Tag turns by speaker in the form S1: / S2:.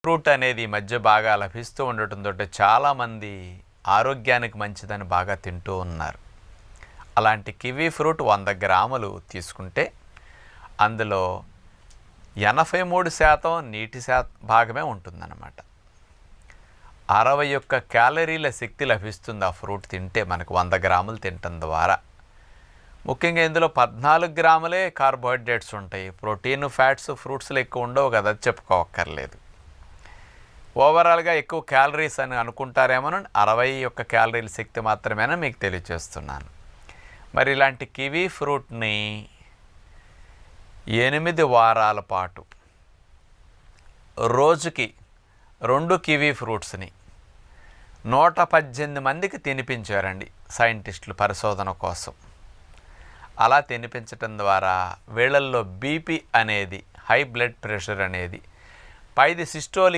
S1: Fruit అనేది ఈ మధ్య బాగా లభిస్తూ ఉండటంతో చాలామంది ఆరోగ్యానికి మంచిదని బాగా తింటూ ఉన్నారు. అలాంటి కివీ ఫ్రూట్ 100 గ్రాములు తీసుకుంటే అందులో 83% నీటి భాగమే ఉంటుందన్నమాట. 61 క్యాలరీల శక్తి లభిస్తుంది ఆ ఫ్రూట్ తింటే మనకు 100 గ్రాములు తినటం ద్వారా. ముఖ్యంగా ఇందులో 14 గ్రాములే కార్బోహైడ్రేట్స్ ఉంటాయి. ప్రోటీన్, ఫ్యాట్స్ ఫ్రూట్స్లో ఎక్కువ ఉండవు కదా, చెప్పుకోవక్కర్లేదు. ఓవరాల్గా ఎక్కువ క్యాలరీస్ అని అనుకుంటారేమో, 61 క్యాలరీల శక్తి మాత్రమేనా మీకు తెలియజేస్తున్నాను. మరి ఇలాంటి కివీ ఫ్రూట్ని 8 వారాల పాటు రోజుకి 2 కివీ ఫ్రూట్స్ని 118 మందికి తినిపించారండి సైంటిస్టులు పరిశోధన కోసం. అలా తినిపించటం ద్వారా వీళ్ళల్లో బీపీ అనేది, హై బ్లడ్ ప్రెషర్ అనేది, పైది సిస్టోలిక్